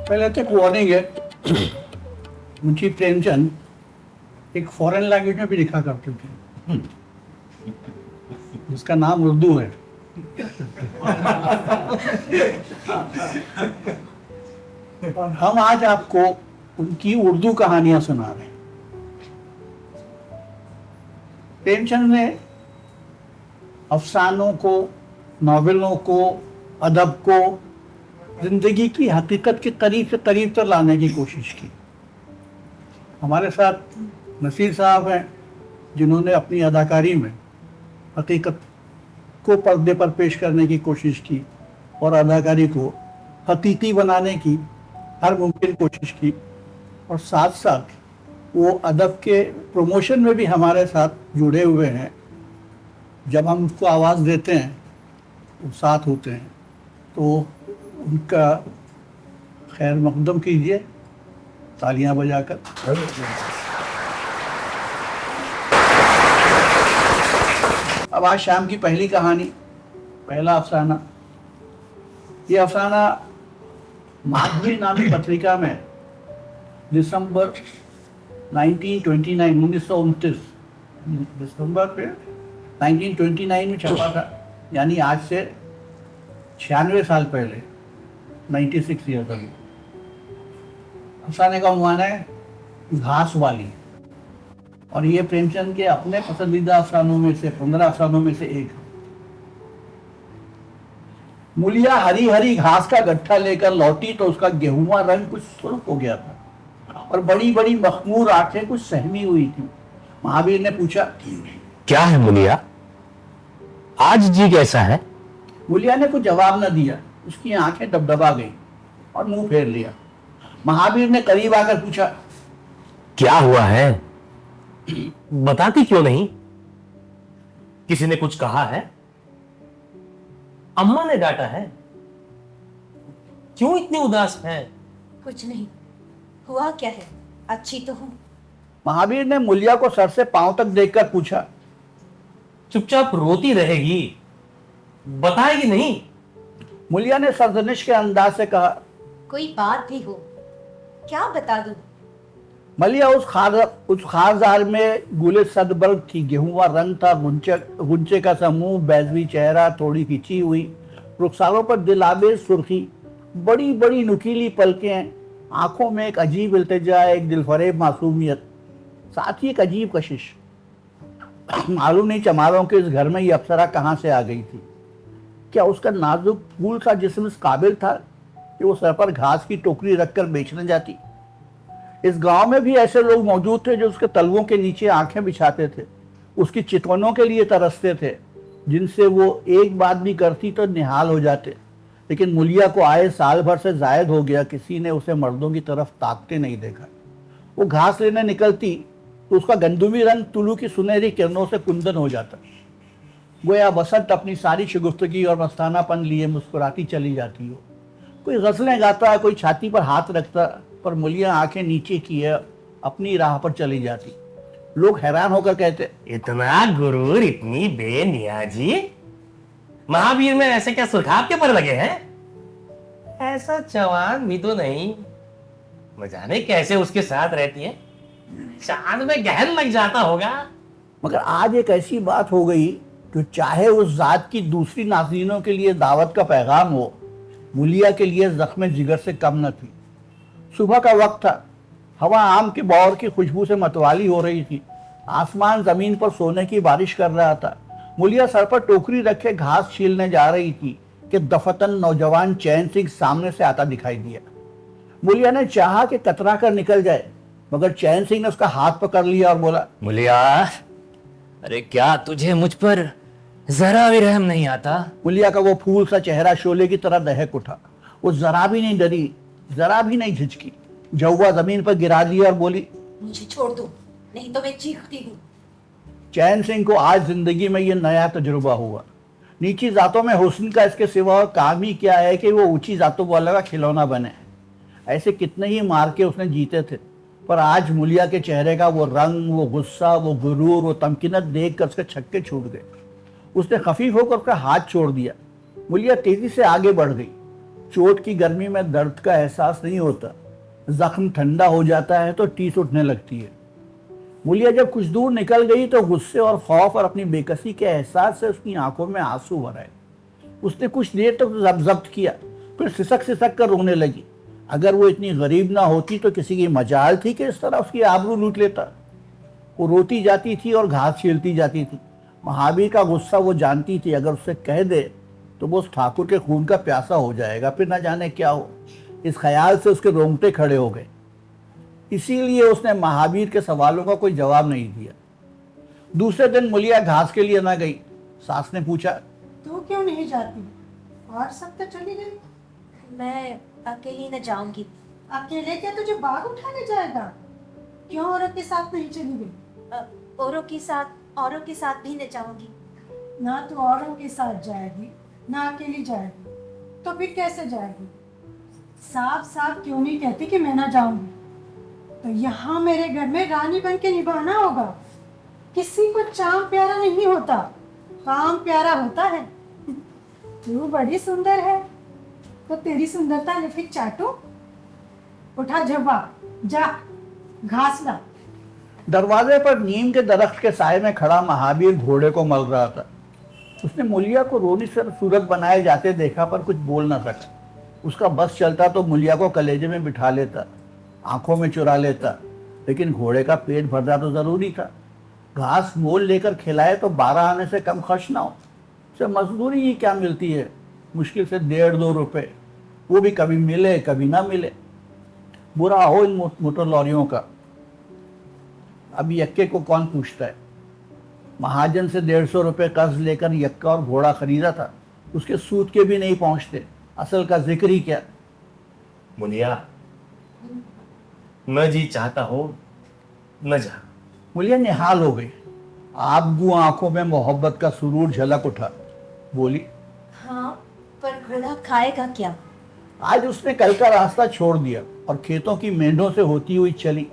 पहले तो एक वार्निंग है। मुंशी प्रेमचंद एक फॉरेन लैंग्वेज में भी लिखा करते थे जिसका नाम उर्दू है। और हम आज आपको उनकी उर्दू कहानियां सुना रहे हैं। प्रेमचंद ने अफसानों को, नॉवेलों को, अदब को जिंदगी की हकीकत के करीब से करीब तक लाने की कोशिश की। हमारे साथ नसीर साहब हैं जिन्होंने अपनी अदाकारी में हकीकत को पर्दे पर पेश करने की कोशिश की और अदाकारी को हकीकी बनाने की हर मुमकिन कोशिश की, और साथ साथ वो अदब के प्रमोशन में भी हमारे साथ जुड़े हुए हैं। जब हम उनको आवाज़ देते हैं वो साथ होते हैं, तो उनका खैर मकदम कीजिए तालियां बजाकर। अब आज शाम की पहली कहानी, पहला अफसाना। ये अफसाना माधवी नामी पत्रिका में दिसंबर 1929 दिसंबर पे 1929 में छपा था, यानी आज से 96 साल पहले, 96 ईयर अगो। अफसाने का उन्वान है घास वाली, और ये प्रेमचंद के अपने पसंदीदा अफसानों में से 15 अफसानों में से एक। मुलिया हरी हरी घास का गट्ठा लेकर लौटी तो उसका गेहुआ रंग कुछ सुर्ख हो गया था और बड़ी बड़ी मखमूर आंखें कुछ सहमी हुई थी। महावीर ने पूछा, क्या है मुलिया, आज जी कैसा है? मुलिया ने कुछ जवाब न दिया। उसकी आंखें डबडबा गई और मुंह फेर लिया। महावीर ने करीब आकर पूछा, क्या हुआ है, बताती क्यों नहीं? किसी ने कुछ कहा है? अम्मा ने डांटा है? क्यों इतनी उदास है? कुछ नहीं हुआ, क्या है, अच्छी तो हूं। महावीर ने मुलिया को सर से पांव तक देखकर पूछा, चुपचाप रोती रहेगी, बताएगी नहीं? मुलिया ने सरजनिश के अंदाज से कहा, कोई बात भी हो, क्या बता दूं? मलिया उस खारजार में गुले सदबर्ग थी। गेहुआ रंग था, गुंचे का समूह, बैजवी चेहरा, थोड़ी खिंची हुई, रुखसारों पर दिलावेज सुर्खी, बड़ी बड़ी नुकीली पलकें, आंखों में एक अजीब इल्तिजा, एक दिलफरेब मासूमियत, साथ ही एक अजीब कशिश। मालूम नहीं चमारों के इस घर में ये अप्सरा कहाँ से आ गई थी। क्या उसका नाजुक फूल सा जिस्म इस काबिल था कि वो सर पर घास की टोकरी रखकर बेचने जाती? इस गांव में भी ऐसे लोग मौजूद थे जो उसके तलवों के नीचे आंखें बिछाते थे, उसकी चितवनों के लिए तरसते थे, जिनसे वो एक बात भी करती तो निहाल हो जाते। लेकिन मुलिया को आए साल भर से जायद हो गया, किसी ने उसे मर्दों की तरफ ताकते नहीं देखा। वो घास लेने निकलती तो उसका गंदुमी रंग तुलू की सुनहरी किरणों से कुंदन हो जाता। गोया बसंत अपनी सारी शगुफ्तगी और मस्तानापन लिए मुस्कुराती चली जाती हो। कोई गज़लें गाता, कोई छाती पर हाथ रखता, पर मुलिया आंखें नीचे किए अपनी राह पर चली जाती। लोग हैरान होकर कहते, इतना गुरूर, इतनी बेनियाजी, महावीर में ऐसे क्या सुरखाब के पर लगे हैं? ऐसा जवान भी तो नहीं, न जाने कैसे उसके साथ रहती है, चांद में गहन लग जाता होगा। मगर आज एक ऐसी बात हो गई जो चाहे उस जात की दूसरी नाज़रीनों के लिए दावत का पैगाम हो, मुलिया के लिए जख्म जिगर से कम न थी। सुबह का वक्त था, हवा आम के बौर की खुशबू से मतवाली हो रही थी, आसमान जमीन पर सोने की बारिश कर रहा था। मुलिया सर पर टोकरी रखे घास छीलने जा रही थी कि दफतन नौजवान चैन सिंह सामने से आता दिखाई दिया। मुलिया ने चाहा कि कतरा कर निकल जाए, मगर चैन सिंह ने उसका हाथ पकड़ लिया और बोला, मुलिया, अरे क्या तुझे मुझ पर जरा भी रहम नहीं आता? मुलिया का वो फूल सा चेहरा शोले की तरह दहक उठा। वो जरा भी नहीं डरी, जरा भी नहीं झिझकी, जौवा जमीन पर गिरा दिया और बोली, मुझे छोड़ दो, नहीं तो मैं चीखती हूँ। चैन सिंह को आज जिंदगी में ये नया तजुर्बा हुआ। नीची जातों में हुस्न का इसके सिवा और काम ही क्या है कि वो ऊंची जातों वाला का खिलौना बने। ऐसे कितने ही मार के उसने जीते थे, पर आज मुलिया के चेहरे का वो रंग, वो गुस्सा, वो गुरूर, वो तमकीनत देख कर उसके छक्के छूट गए। उसने खफीफ होकर उसका हाथ छोड़ दिया। मुलिया तेजी से आगे बढ़ गई। चोट की गर्मी में दर्द का एहसास नहीं होता, जख्म ठंडा हो जाता है तो टीस उठने लगती है। मुलिया जब कुछ दूर निकल गई तो गुस्से और खौफ और अपनी बेकसी के एहसास से उसकी आंखों में आंसू भर आए। उसने कुछ देर तक जब्त किया, फिर सिसक सिसक कर रोने लगी। अगर वो इतनी गरीब ना होती तो किसी की मजाल थी कि इस तरह उसकी आबरू लूट लेता। वो रोती जाती थी और घास छीलती जाती थी। महावीर का गुस्सा वो जानती थी, अगर उससे कह दे तो वो उस ठाकुर के खून का प्यासा हो जाएगा, फिर न जाने क्या हो। इस ख्याल से उसके रोंगटे खड़े हो गए। इसीलिए उसने महावीर के सवालों का कोई जवाब नहीं दिया। दूसरे दिन मुलिया घास के लिए न गई। सास ने पूछा, तू क्यों नहीं जाती? और सब तो चली गई। मैं अकेली न जाऊंगी। अकेले क्या तुझे बाग उठाने जाएगा? क्यों औरत के साथ नहीं चली गई? औरों के साथ भी न जाऊंगी। ना तू औरों के साथ जाएगी ना अकेली जाएगी, तो फिर कैसे जाएगी? साफ साफ क्यों नहीं कहती कि मैं ना जाऊंगी? तो यहाँ मेरे घर में रानी बन के निभाना होगा। किसी को चाम प्यारा नहीं होता, काम प्यारा होता है। तू बड़ी सुंदर है, तो तेरी सुंदरता लेके चाटू। उठा झब्बा, जा घास ला। दरवाजे पर नीम के दरख्त के साए में खड़ा महावीर घोड़े को मल रहा था। उसने मुलिया को रोनी से सूरत बनाए जाते देखा, पर कुछ बोल न सका। उसका बस चलता तो मुलिया को कलेजे में बिठा लेता, आंखों में चुरा लेता, लेकिन घोड़े का पेट भरना तो जरूरी था। घास मोल लेकर खिलाए तो 12 आने से कम खर्च ना हो। उसे मजदूरी ही क्या मिलती है, मुश्किल से 1.5-2 रुपए, वो भी कभी मिले कभी ना मिले। बुरा हो इन मोटर लॉरियों का। अब यक्के को कौन पूछता है। महाजन से 150 रुपए कर्ज लेकर यक्का और घोड़ा खरीदा था, उसके सूद के भी नहीं पहुंचते, असल का जिक्र ही क्या। मुलिया, न जी चाहता हो न जा। मुलिया निहाल हो गई। आबगू आंखों में मोहब्बत का सुरूर झलक उठा। बोली, हाँ, पर घोड़ा खाएगा क्या? आज उसने कल का रास्ता छोड़ दिया और खेतों की मेंढों से होती हुई चली।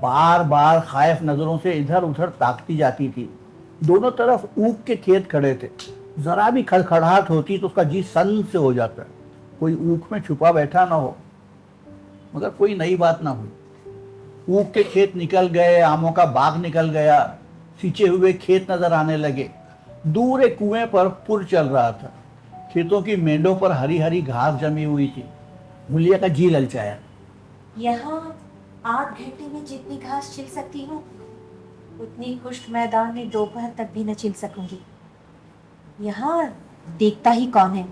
बार बार खायफ नजरों से इधर उधर ताकती जाती थी। दोनों तरफ ऊख के खेत खड़े थे। जरा भी खड़खड़ाहट होती तो उसका जी सन से हो जाता। कोई ऊख में छुपा बैठा ना हो, मगर कोई नई बात ना हुई। ऊख के खेत निकल गए, आमों का बाग निकल गया, सींचे हुए खेत नजर आने लगे। दूर एक कुएं पर पुर चल रहा था। खेतों की मेंढों पर हरी हरी घास जमी हुई थी। मुलिया का जी ललचाया। यहाँ 8 घंटे में जितनी घास छिल सकती हूँ, उतनी खुश्क मैदान में दोपहर तक भी न छिल सकूंगी। यहाँ देखता ही कौन है,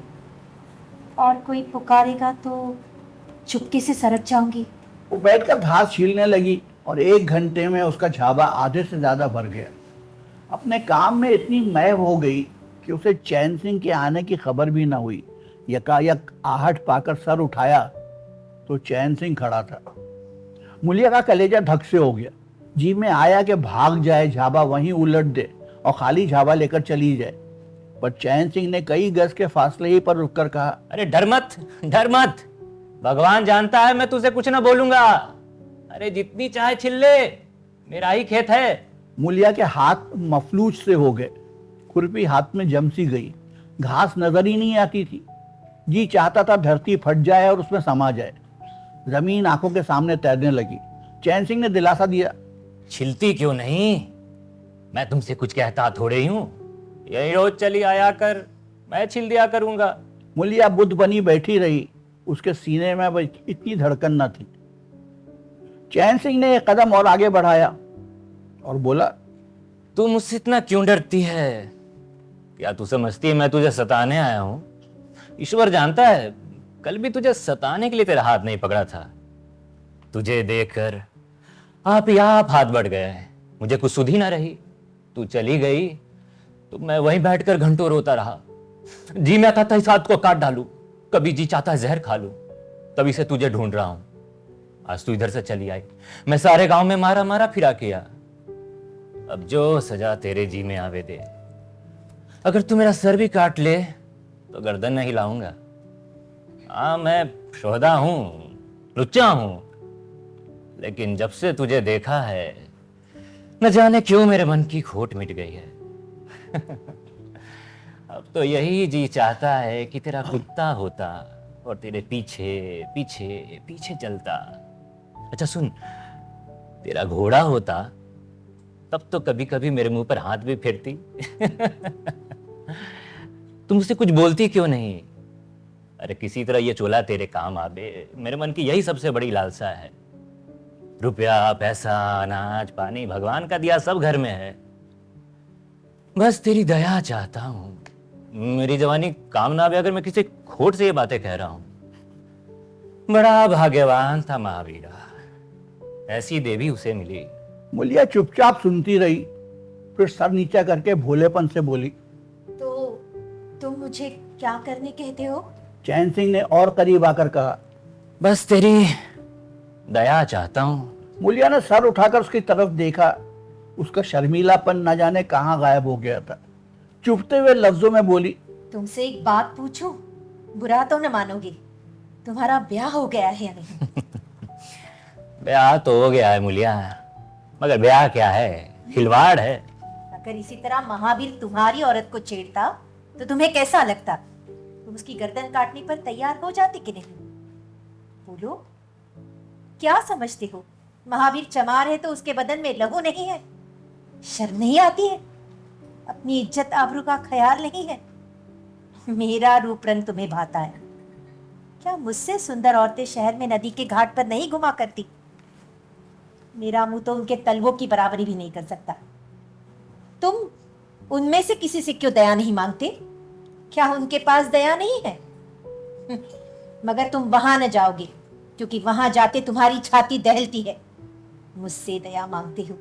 और कोई पुकारेगा तो चुपके से सरक जाऊंगी। वो बैठकर घास छीलने लगी और 1 घंटे में उसका झाबा आधे से ज्यादा भर गया। अपने काम में इतनी मैव हो गई कि उसे चैन सिंह के आने की खबर भी ना हुई। यकायक आहट पाकर सर उठाया तो चैन सिंह खड़ा था। मुलिया का कलेजा धक से हो गया। जी में आया कि भाग जाए, झाबा वहीं उलट दे और खाली झाबा लेकर चली जाए, पर चैन सिंह ने कई गज के फासले ही पर रुककर कहा, अरे डर मत, डर मत। भगवान जानता है मैं तुझे कुछ ना बोलूंगा। अरे जितनी चाहे छिल ले, मेरा ही खेत है। मुलिया के हाथ मफलूज से हो गए। खुरपी हाथ में जम सी गई। घास नजर ही नहीं आती थी। जी चाहता था धरती फट जाए और उसमें समा जाए। जमीन आंखों के सामने तैरने लगी। चैन सिंह ने दिलासा दिया, छिलती क्यों नहीं? मैं तुमसे कुछ कहता थोड़े ही हूं। यही रोज चली आया कर, मैं छिल दिया करूंगा। मुलिया बुद्ध बनी बैठी रही। उसके सीने में अब इतनी धड़कन न थी। चैन सिंह ने एक कदम और आगे बढ़ाया और बोला, तू मुझसे इतना क्यों डरती है? क्या तू समझती है मैं तुझे सताने आया हूं? ईश्वर जानता है, कल भी तुझे सताने के लिए तेरा हाथ नहीं पकड़ा था। तुझे देखकर आप ही आप हाथ बढ़ गए। मुझे कुछ सुध ही ना रही। तू चली गई तो मैं वहीं बैठकर घंटों रोता रहा। जी मैं था इस हाथ को काट डालूं, कभी जी चाहता है जहर खा लूं। तभी से तुझे ढूंढ रहा हूं। आज तू इधर से चली आई, मैं सारे गांव में मारा मारा फिरा किया। अब जो सजा तेरे जी में आवे दे। अगर तू मेरा सर भी काट ले तो गर्दन नहीं लाऊंगा। हाँ, मैं शोहदा हूं, लुच्चा हूं, लेकिन जब से तुझे देखा है न जाने क्यों मेरे मन की खोट मिट गई है। अब तो यही जी चाहता है कि तेरा कुत्ता होता और तेरे पीछे पीछे पीछे चलता। अच्छा सुन, तेरा घोड़ा होता तब तो कभी कभी मेरे मुंह पर हाथ भी फेरती। तुम मुझसे कुछ बोलती क्यों नहीं? अरे किसी तरह ये चोला तेरे काम आवे, मेरे मन की यही सबसे बड़ी लालसा है। रुपया, पैसा, अनाज, पानी, भगवान का दिया सब घर में है। बस तेरी दया चाहता हूं। मेरी जवानी काम ना आवे अगर मैं किसी खोट से ये बातें कह रहा हूं। बड़ा भाग्यवान था महावीरा, ऐसी देवी उसे मिली। मुलिया चुपचाप सुनती रही, फिर सर नीचा करके भोलेपन से बोली। तो तुम मुझे क्या करने कहते हो? चैन सिंह ने और करीब आकर कहा। बस तेरी दया चाहता हूं। मुलिया ने सर उठाकर उसकी तरफ देखा। उसका शर्मीलापन न जाने कहाँ गायब हो गया था। चुभते हुए लफ्जों में बोली, तुमसे एक बात पूछूं? बुरा तो न मानोगे, तुम्हारा ब्याह हो गया है या नहीं? ब्याह तो हो गया है मुलिया, मगर ब्याह क्या है, खिलवाड़ है। अगर इसी तरह महावीर तुम्हारी औरत को छेड़ता तो तुम्हें कैसा लगता? तुम उसकी गर्दन काटने पर तैयार हो जाते कि नहीं? बोलो, क्या समझते हो? महावीर चमार है तो उसके बदन में लहू नहीं है? शर्म नहीं आती है? अपनी इज्जत आबरू का ख्याल नहीं है? मेरा रूप रंग तुम्हें भाता है? क्या मुझसे सुंदर औरतें शहर में नदी के घाट पर नहीं घुमा करती? मेरा मुंह तो उनके तलवों की बराबरी भी नहीं कर सकता। तुम उनमें से किसी से क्यों दया नहीं मांगते? क्या उनके पास दया नहीं है? मगर तुम वहां न जाओगे, क्योंकि वहां जाते तुम्हारी छाती दहलती है। मुझसे दया मांगते हो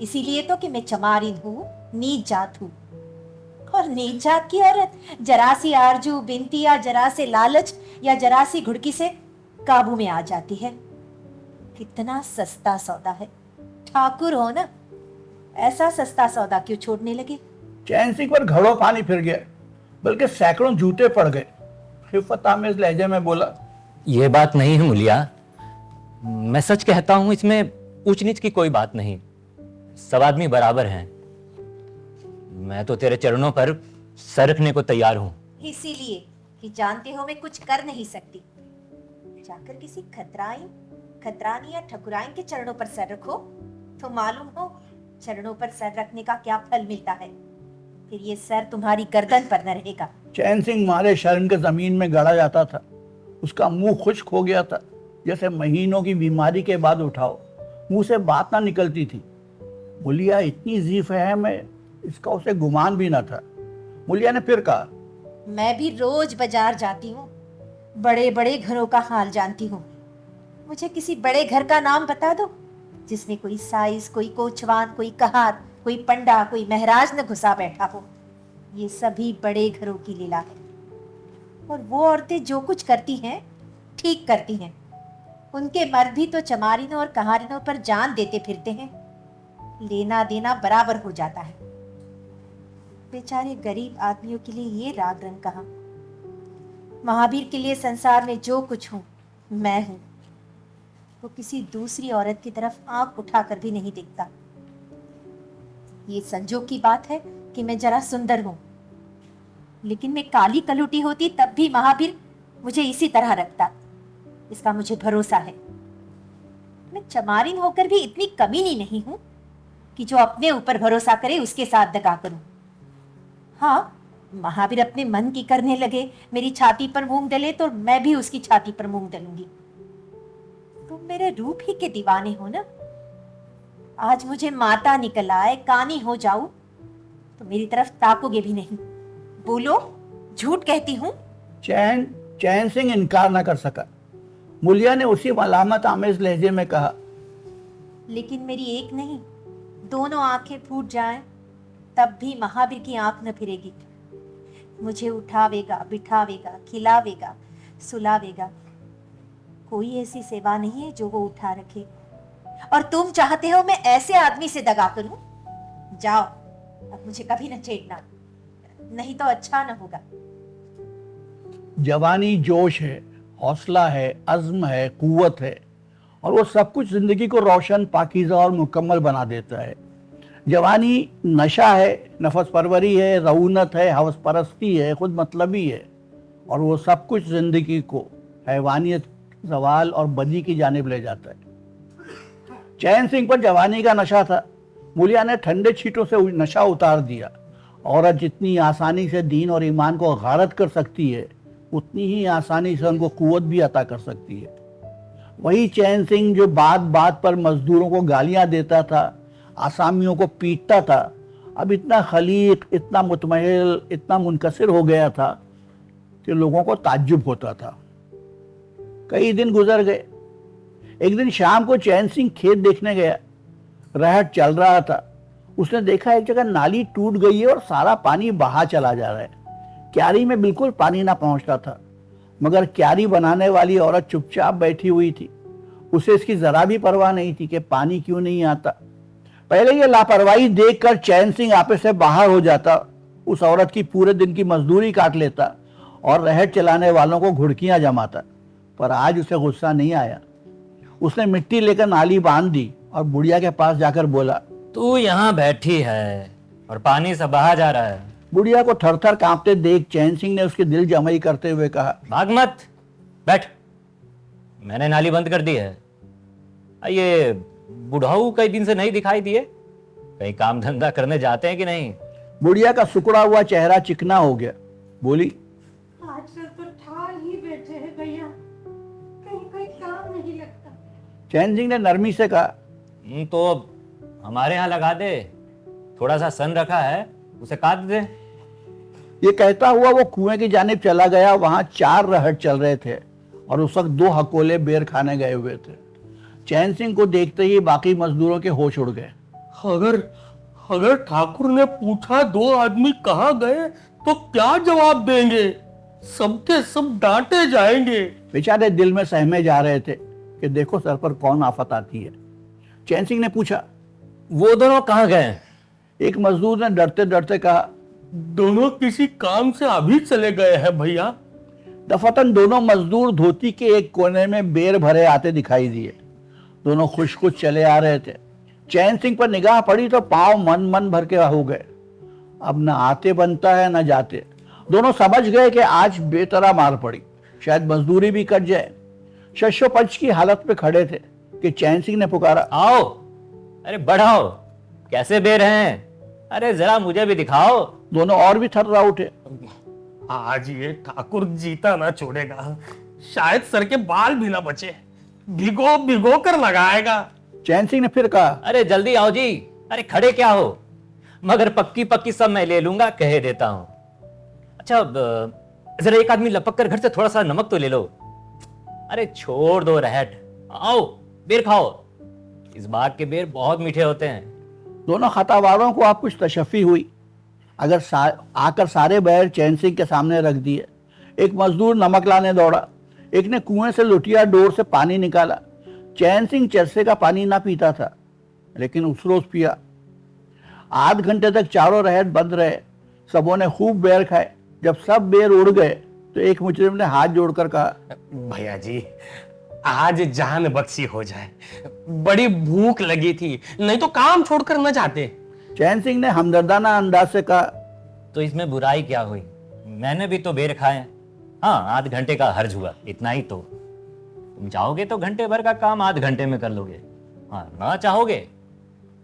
इसीलिए तो कि मैं चमारिन हूं, नीच जात हूं। और नीच जात की औरत जरा सी आरजू बिनती या जरा से लालच या जरा सी घुड़की से काबू में आ जाती है। कितना सस्ता सौदा है। ठाकुर हो ना, ऐसा सस्ता सौदा क्यों छोड़ने लगे? चैन सिंह पर घड़ों पानी फिर गया, बल्कि सैकड़ों जूते पड़ गए। खिफत आमेज लहजे में बोला, ये बात नहीं है मुलिया, मैं सच कहता हूं, इसमें ऊंच नीच की कोई बात नहीं, सब आदमी बराबर हैं। मैं तो तेरे चरणों पर सर रखने को तैयार हूं। इसीलिए कि जानते हो मैं कुछ कर नहीं सकती। जाकर किसी खतरानी या ठकुराइन के चरणों पर सर रखो तो मालूम हो चरणों पर सर रखने का क्या फल मिलता है। फिर ये सर तुम्हारी गर्दन पर न रहेगा। चैन सिंह मारे शर्म के जमीन में गड़ा जाता था। उसका मुंह खुश्क हो गया था, जैसे महीनों की बीमारी के बाद उठाओ, मुंह से बात ना निकलती थी। मुलिया इतनी ज़ीफ है, मैं इसका उसे गुमान भी ना था। मुलिया ने फिर कहा, मैं भी रोज बाजार जाती हूँ, बड़े बड़े घरों का हाल जानती हूँ। मुझे किसी बड़े घर का नाम बता दो जिसमें कोई साइस, कोई कोचवान, कोई कहार, कोई पंडा, कोई महराज न घुसा बैठा हो। ये सभी बड़े घरों की लीला है। और वो औरतें जो कुछ करती हैं ठीक करती हैं। उनके मर्द भी तो चमारिनों और कहारिनों पर जान देते फिरते हैं। लेना देना बराबर हो जाता है। बेचारे गरीब आदमियों के लिए ये राग रंग कहाँ। महावीर के लिए संसार में जो कुछ हूं मैं हूं। वो किसी दूसरी औरत की तरफ आंख उठाकर भी नहीं देखता। ये संजोग की बात है कि मैं जरा सुंदर हूं, लेकिन मैं काली कलुटी होती तब भी महावीर मुझे इसी तरह रखता। इसका मुझे भरोसा है। मैं चमारिन होकर भी इतनी कमीनी नहीं हूं कि जो अपने ऊपर भरोसा करे उसके साथ दगा करूं। हाँ, महावीर अपने मन की करने लगे, मेरी छाती पर मूंग डले तो मैं भी उसकी छाती पर मूंग डलूंगी। तुम मेरे रूप ही के दीवाने हो ना। आज मुझे माता निकल आए, कानी हो जाऊं तो मेरी तरफ ताकोगे भी नहीं। बोलो, झूठ कहती हूं? चैन सिंह इनकार न कर सका। मुलिया ने उसी मलामत आमेज लहजे में कहा, लेकिन मेरी एक नहीं, दोनों आंखें फूट जाएं तब भी महावीर की आंख न फिरेगी। मुझे उठावेगा, बिठावेगा, खिलावेगा, सुलावेगा। कोई ऐसी सेवा नहीं है जो वो उठा रखे। और तुम चाहते हो मैं ऐसे आदमी से दगा करूं? जाओ, अब मुझे कभी न छेड़ना, नहीं तो अच्छा न होगा। जवानी जोश है, हौसला है, अज़्म है, कुव्वत है, और वो सब कुछ जिंदगी को रोशन, पाकीज़ा और मुकम्मल बना देता है। जवानी नशा है, नफस परवरी है, रऊनत है, हवस परस्ती है, खुद मतलबी है, और वो सब कुछ जिंदगी को हैवानियत, जवाल और बदी की जानिब ले जाता है। चैन सिंह पर जवानी का नशा था। मुलिया ने ठंडे छींटों से नशा उतार दिया। औरत जितनी आसानी से दीन और ईमान को गारत कर सकती है, उतनी ही आसानी से उनको कुव्वत भी अता कर सकती है। वही चैन सिंह जो बात बात पर मजदूरों को गालियां देता था, आसामियों को पीटता था, अब इतना खलीक, इतना मुतमहिल, इतना मुनकसिर हो गया था कि लोगों को ताज्जुब होता था। कई दिन गुजर गए। एक दिन शाम को चैन सिंह खेत देखने गया। रहट चल रहा था। उसने देखा एक जगह नाली टूट गई है और सारा पानी बहा चला जा रहा है। क्यारी में बिल्कुल पानी ना पहुंचता था, मगर क्यारी बनाने वाली औरत चुपचाप बैठी हुई थी। उसे इसकी जरा भी परवाह नहीं थी कि पानी क्यों नहीं आता। पहले ये लापरवाही देखकर चैन सिंह आपे से बाहर हो जाता, उस औरत की पूरे दिन की मजदूरी काट लेता और रहट चलाने वालों को घुड़कियां जमाता। पर आज उसे गुस्सा नहीं आया। उसने मिट्टी लेकर नाली बांध दी और बुढ़िया के पास जाकर बोला, तू यहाँ बैठी है और पानी सब बहा जा रहा है। बुढ़िया को थरथर कांपते देख चैन सिंह ने उसकी दिल जमाई करते हुए कहा, भाग मत, बैठ। मैंने नाली बंद कर दी है। ये बुढ़ाऊ कई दिन से नहीं दिखाई दिए, कहीं काम धंधा करने जाते हैं कि नहीं? बुढ़िया का सुकड़ा हुआ चेहरा चिकना हो गया। बोली, आजकल तो ठाल ही बैठे हैं भैया, कहीं कोई काम नहीं लगता। चैन सिंह ने नरमी से कहा, तो हमारे यहाँ लगा दे, थोड़ा सा सन रखा है, उसे काट दे। ये कहता हुआ वो कुएं की जानिब चला गया। वहां 4 रहट चल रहे थे और उस वक्त 2 हकोले बेर खाने गए हुए थे। चैन सिंह को देखते ही बाकी मजदूरों के होश उड़ गए। अगर ठाकुर ने पूछा 2 आदमी कहाँ गए तो क्या जवाब देंगे? सबके सब डांटे जाएंगे। बेचारे दिल में सहमे जा रहे थे कि देखो सर पर कौन आफत आती है। चैन सिंह ने पूछा, वो दोनों कहाँ गए? एक मजदूर ने डरते डरते कहा, दोनों किसी काम से अभी चले गए हैं भैया। दफतन दोनों मजदूर धोती के एक कोने में बेर भरे आते दिखाई दिए। दोनों खुश खुश चले आ रहे थे। चैन सिंह पर निगाह पड़ी तो पांव मन भर के हो गए। अब न आते बनता है न जाते। दोनों समझ गए कि आज बेतरा मार पड़ी, शायद मजदूरी भी कट जाए। शशोपच की हालत में खड़े थे कि चैन सिंह ने पुकारा, आओ, अरे बढ़ाओ, कैसे बेर हैं? अरे जरा मुझे भी दिखाओ। दोनों और भी थर्रा उठे। आज ये ठाकुर जीता ना छोड़ेगा, शायद सर के बाल भी ना बचे, भिगो भिगो कर लगाएगा। चैन सिंह ने फिर कहा, अरे जल्दी आओ जी, अरे खड़े क्या हो? मगर पक्की पक्की सब मैं ले लूंगा, कह देता हूं। अच्छा, जरा एक आदमी लपक कर घर से थोड़ा सा नमक तो ले लो। अरे छोड़ दो रहट, आओ बेर खाओ, इस बाग के बेर बहुत मीठे होते हैं। दोनों खतावारों को आप कुछ तशफ़ी हुई। आकर सारे बैर चैन सिंह के सामने रख दिए। एक मजदूर नमक लाने दौड़ा। एक ने कुएं से लुटिया डोर से पानी निकाला। चैन सिंह चरसे का पानी ना पीता था, लेकिन उस रोज पिया। आध घंटे तक चारों रहट बंद रहे। सबों ने खूब बेर खाए। जब सब बेर उड़ गए तो एक मुजरिम ने हाथ जोड़कर कहा, भैया जी, आज जान बख्शी हो जाए, बड़ी भूख लगी थी, नहीं तो काम छोड़कर न जाते। चैन सिंह ने हमदर्दाना अंदाज से कहा, तो इसमें बुराई क्या हुई? मैंने भी तो बेर खाए। हाँ, आध घंटे का हर्ज हुआ, इतना ही तो। तुम चाहोगे तो घंटे भर का काम आध घंटे में कर लोगे, हाँ ना चाहोगे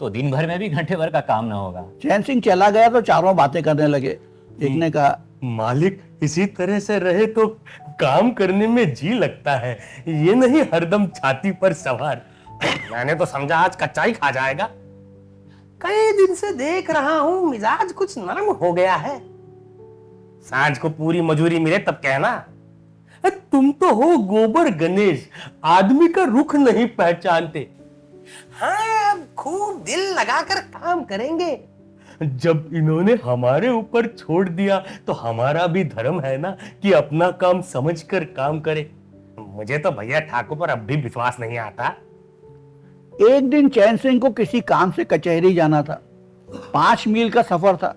तो दिन भर में भी घंटे भर का काम ना होगा। चैन सिंह चला गया तो चारों बातें करने लगे। एक ने कहा, मालिक इसी तरह से रहे तो काम करने में जी लगता है, ये नहीं हरदम छाती पर सवार। मैंने तो समझा आज कच्चा ही खा जाएगा। कई दिन से देख रहा हूं मिजाज कुछ नरम हो गया है। सांझ को पूरी मजूरी मिले तब कहना। तुम तो हो गोबर गणेश, आदमी का रुख नहीं पहचानते। हाँ, अब खूब दिल लगाकर काम करेंगे। जब इन्होंने हमारे ऊपर छोड़ दिया तो हमारा भी धर्म है ना कि अपना काम समझकर काम करे। मुझे तो भैया ठाकुर पर अब भी विश्वास नहीं आता। एक दिन चैन सिंह को किसी काम से कचहरी जाना था। 5 मील का सफर था।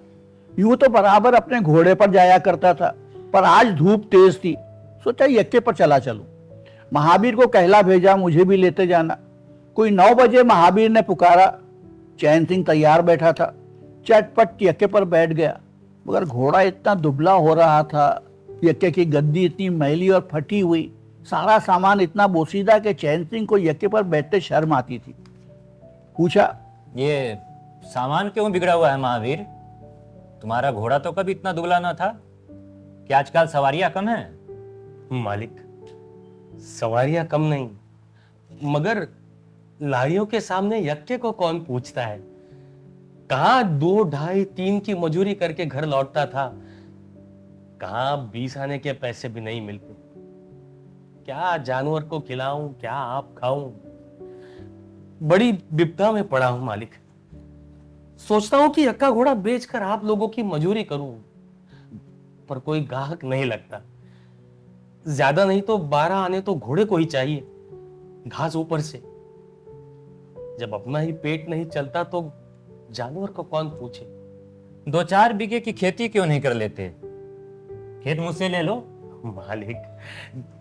यूं तो बराबर अपने घोड़े पर जाया करता था, पर आज धूप तेज थी। सोचा यक्के पर चला चलूं। महावीर को कहला भेजा, मुझे भी लेते जाना। कोई 9 बजे महावीर ने पुकारा। चैन सिंह तैयार बैठा था। चटपट यक्के पर बैठ गया, मगर घोड़ा इतना दुबला हो रहा था, यक्के की गद्दी इतनी मैली और फटी हुई, सारा सामान इतना बोसीदा कि चैन सिंह को यक्के पर बैठते शर्म आती थी। पूछा, ये सामान क्यों बिगड़ा हुआ है महावीर? तुम्हारा घोड़ा तो कभी इतना दुबला ना था कि आजकल सवारियां कम है। मालिक, सवारियां कम नहीं, मगर लारियों के सामने यक्के को कौन पूछता है? कहाँ 2, 2.5, 3 की मजूरी करके घर लौटता था, कहाँ 20 आने के पैसे भी नहीं मिलते। क्या जानवर को खिलाऊं, क्या आप खाऊं? बड़ी विपदा में पड़ा हूं मालिक। सोचता हूं कि यक्का घोड़ा बेचकर आप लोगों की मजूरी करूं, पर कोई ग्राहक नहीं लगता। ज्यादा नहीं तो 12 आने तो घोड़े को ही चाहिए, घास ऊपर से। जब अपना ही पेट नहीं चलता तो जानवर को कौन पूछे? 2-4 बीघे की खेती क्यों नहीं कर लेते? खेत मुझसे ले लो। मालिक,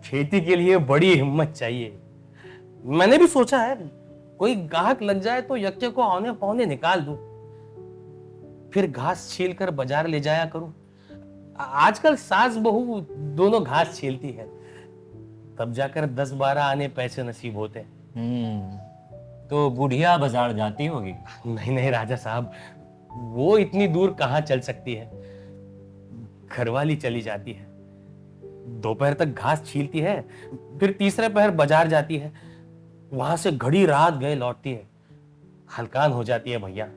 खेती के लिए बड़ी हिम्मत चाहिए। मैंने भी सोचा है, कोई ग्राहक लग जाए तो यक्के को औने पौने निकाल दूं, फिर घास छील कर बाजार ले जाया करूं। आजकल सास बहू दोनों घास छीलती है, तब जाकर 10-12 आने पैसे नसीब होते हैं। तो बुढ़िया बाजार जाती होगी। नहीं नहीं राजा साहब, वो इतनी दूर कहां चल सकती है? घरवाली चली जाती है, दोपहर तक घास छीलती है, फिर तीसरे पहर बाजार जाती है, वहां से घड़ी रात गए लौटती है। हलकान हो जाती है भैया,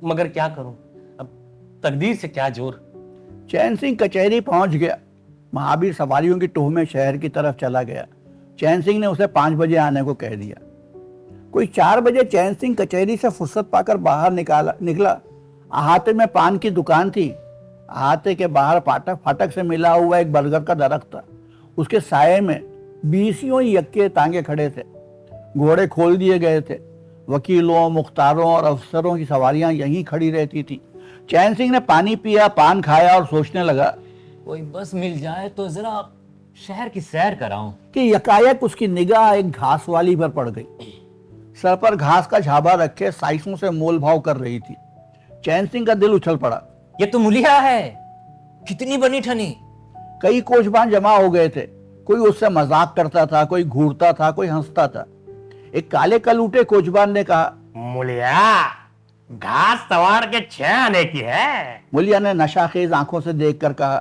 मगर क्या करूं, अब तकदीर से क्या जोर। चैन सिंह कचहरी पहुंच गया। महावीर सवारियों की टोह में शहर की तरफ चला गया। चैन सिंह ने उसे 5 बजे आने को कह दिया। कोई 4 बजे चैन सिंह कचहरी से फुर्सत पाकर बाहर निकला। अहाते में पान की दुकान थी। अहाते के बाहर फाटक से मिला हुआ एक बरगद का दरख्त था। उसके साये में 20 यक्के तांगे खड़े थे। घोड़े खोल दिए गए थे। वकीलों, मुख्तारों और अफसरों की सवारियां यहीं खड़ी रहती थी। चैन सिंह ने पानी पिया, पान खाया और सोचने लगा कोई बस मिल जाए तो जरा शहर की सैर कराऊं। कि यकायक उसकी निगाह एक घास वाली पर पड़ गई। सर पर घास का झाबा रखे साइसों से मोल भाव कर रही थी। चैन सिंह का दिल उछल पड़ा। ये तो मुलिया है, कितनी बनी ठनी। कई कोचबान जमा हो गए थे। कोई उससे मजाक करता था, कोई घूरता था, कोई हंसता था। एक काले कलूटे कोचबान ने कहा, मुलिया, घास सवार के 6 आने की है। मुलिया ने नशाखेज आंखों से देखकर कहा,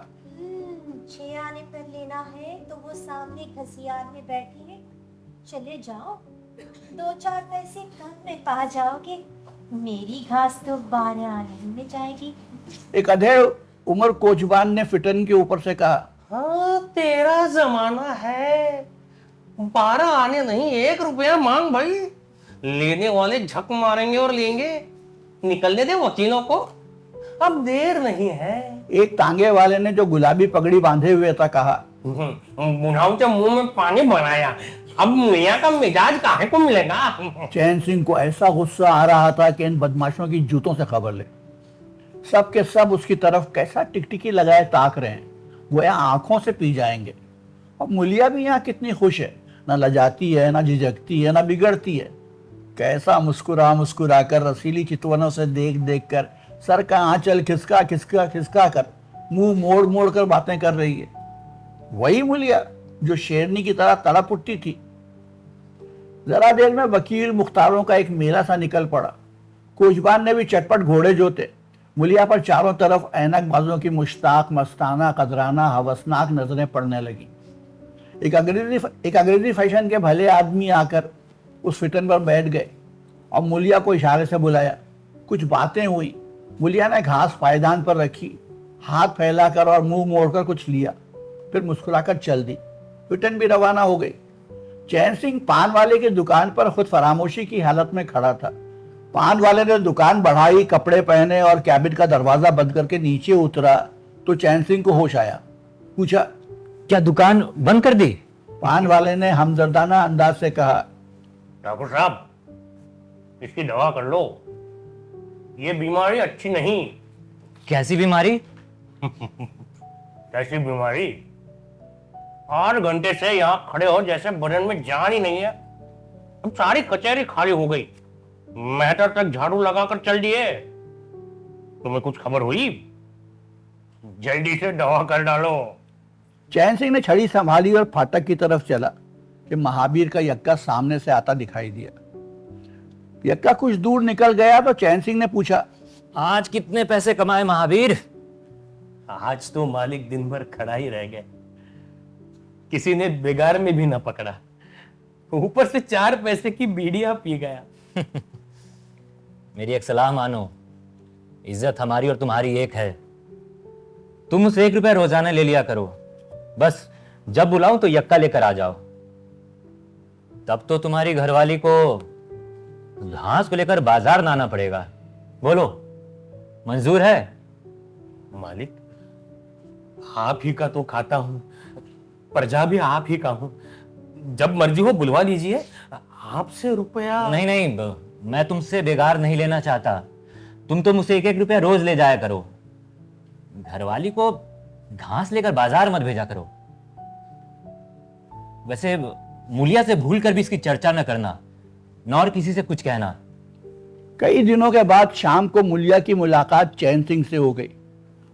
6 आने पर लेना है तो वो सामने घसियार में बैठी है, चले जाओ, 2-4 पैसे कम में पा जाओगे। मेरी घास तो 12 आने में जाएगी। एक अधेड़ उमर कोचबान ने फिटन के ऊपर से कहा, हाँ, तेरा जमाना है, 12 आने नहीं, 1 रुपया मांग भाई। लेने वाले झक मारेंगे और लेंगे। निकलने दे वकीलों को, अब देर नहीं है। एक तांगे वाले ने जो गुलाबी पगड़ी बांधे हुए था कहा, बुढ़ाऊ के मुंह में पानी बनाया, अब मियाँ का मिजाज काहे को मिलेगा। चैन सिंह को ऐसा गुस्सा आ रहा था कि इन बदमाशों की जूतों से खबर ले। सब के सब उसकी तरफ कैसा टिकटिकी लगाए ताक रहे हैं, गोया आंखों से पी जाएंगे। अब मुलिया भी यहाँ कितनी खुश है, ना लजाती है, ना झिझकती है, ना बिगड़ती है। कैसा मुस्कुरा मुस्कुरा कर, रसीली चितवनों से देख देख कर, सर का आंचल खिसका खिसका खिसका कर, मुंह मोड़ मोड़ कर बातें कर रही है। वही मुलिया जो शेरनी की तरह तड़प उठती थी। जरा देर में वकील मुख्तारों का एक मेला सा निकल पड़ा। कोचबान ने भी चटपट घोड़े जोते। मुलिया पर चारों तरफ ऐनक बाजों की मुश्ताक, मस्ताना, कदराना, हवसनाक नजरें पड़ने लगी। एक अंग्रेजी फैशन के भले आदमी आकर उस फिटन पर बैठ गए और मुलिया को इशारे से बुलाया। कुछ बातें हुई। मुलिया ने घास पायदान पर रखी, हाथ फैलाकर और मुंह मोड़कर कुछ लिया, फिर मुस्कुराकर चल दी। फिटन भी रवाना हो गई। चैन सिंह पान वाले की दुकान पर खुद फरामोशी की हालत में खड़ा था। पान वाले ने दुकान बढ़ाई, कपड़े पहने और कैबिन का दरवाजा बंद करके नीचे उतरा तो चैन सिंह को होश आया। पूछा, क्या दुकान बंद कर दी? पान वाले ने हमदर्दाना अंदाज से कहा, ठाकुर साहब, इसकी दवा कर लो, ये बीमारी अच्छी नहीं। कैसी बीमारी? कैसी बीमारी? 8 घंटे से यहाँ खड़े हो जैसे बदन में जान ही नहीं है। अब सारी कचहरी खाली हो गई, मेहतर तक झाड़ू लगाकर चल दिए। तुम्हें कुछ खबर हुई? जल्दी से दवा कर डालो। चैन सिंह ने छड़ी संभाली और फाटक की तरफ चला कि महावीर का यक्का सामने से आता दिखाई दिया। यक्का कुछ दूर निकल गया तो चैन सिंह ने पूछा, आज कितने पैसे कमाए महावीर? आज तो मालिक दिन भर खड़ा ही रह गए, किसी ने बेगार में भी ना पकड़ा, ऊपर से 4 पैसे की बीड़ियां पी गया। मेरी एक सलाह मानो, इज्जत हमारी और तुम्हारी एक है। तुम मुझसे 1 रुपया रोजाना ले लिया करो, बस जब बुलाऊं तो यक्का लेकर आ जाओ। तब तो तुम्हारी घरवाली को घास को लेकर बाजार ना आना पड़ेगा। बोलो, मंजूर है? मालिक, आप ही का तो खाता हूं, प्रजा भी आप ही का हूं, जब मर्जी हो बुलवा लीजिए। आपसे रुपया नहीं नहीं, मैं तुमसे बेगार नहीं लेना चाहता। तुम तो मुझसे 1-1 रुपया रोज ले जाया करो। घरवाली को घास लेकर बाजार मत भेजा करो। वैसे मूलिया से भूल कर भी इसकी चर्चा न करना, न और किसी से कुछ कहना। कई दिनों के बाद शाम को मुलिया की मुलाकात चैन सिंह से हो गई।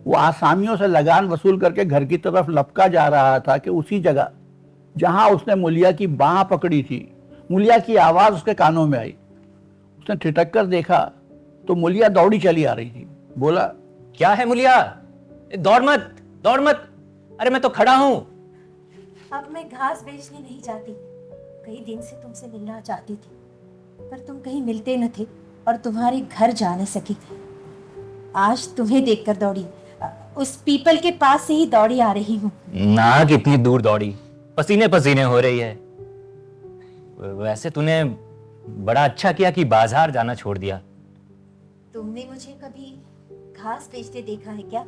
वो आसामियों से लगान वसूल करके घर की तरफ लपका जा रहा था कि उसी जगह जहां उसने मुलिया की बांह पकड़ी थी, मुलिया की आवाज उसके कानों में आई। उसने ठिठक कर देखा तो मुलिया दौड़ी चली आ रही थी। बोला, क्या है मुलिया? दौड़ मत, दौड़ मत। अरे मैं तो खड़ा हूं। अब मैं घास बेचने नहीं जाती। कई दिन से तुमसे मिलना चाहती थी, पर तुम कहीं मिलते न थे और तुम्हारे घर जा न सकी। आज तुम्हें देखकर दौड़ी, उस पीपल के पास से ही दौड़ी आ रही हूँ। ना कितनी दूर दौड़ी, पसीने पसीने हो रही है। वैसे तूने बड़ा अच्छा किया कि बाजार जाना छोड़ दिया। तुमने मुझे कभी घास बेचते देखा है क्या?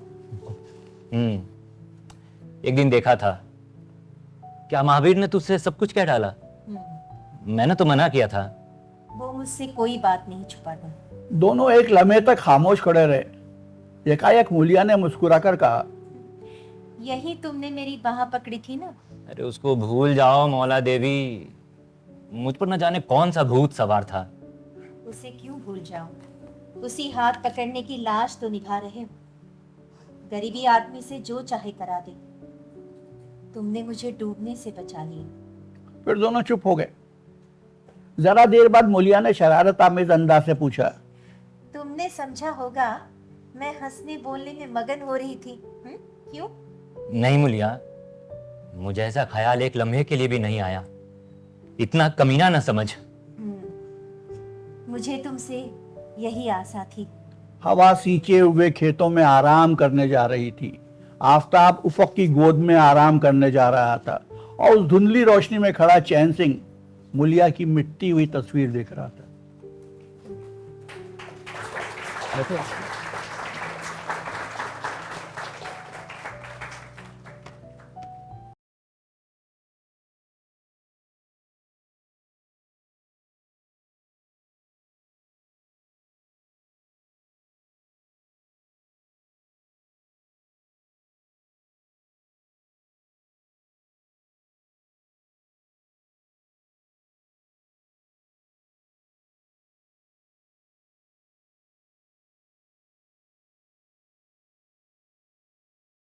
एक दिन देखा था। क्या महावीर ने तुझसे सब कुछ कह डाला? मैंने तो मना किया था। वो मुझसे कोई बात नहीं छुपाना। दोनों एक लम्हे तक खामोश खड़े रहे। एकाएक मुलिया ने मुस्कुराकर कहा, यही तुमने मेरी बाह पकड़ी थी ना? अरे उसको भूल जाओ मौला देवी। मुझ पर न जाने कौन सा भूत सवार था। उसे क्यों भूल जाऊं? उसी हाथ पकड़ने की लाश तो निभा रहे हो। गरीबी आदमी से जो चाहे करा दे। तुमने मुझे डूबने से बचा लिया। फिर दोनों चुप हो गए। जरा देर बाद मुलिया ने शरारत आमेज अंदाज से पूछा, तुमने समझा होगा मैं हंसने बोलने में मगन हो रही थी। क्यों? नहीं मुलिया, मुझे ऐसा ख्याल एक लम्हे के लिए भी नहीं आया। इतना कमीना न समझ। मुझे तुमसे यही आशा थी। हवा सींचे हुए खेतों में आराम करने जा रही थी। आफताब उफक की गोद में आराम करने जा रहा था और उस धुंधली रोशनी में खड़ा चैन सिंह मुलिया की मिटती हुई तस्वीर देख रहा था।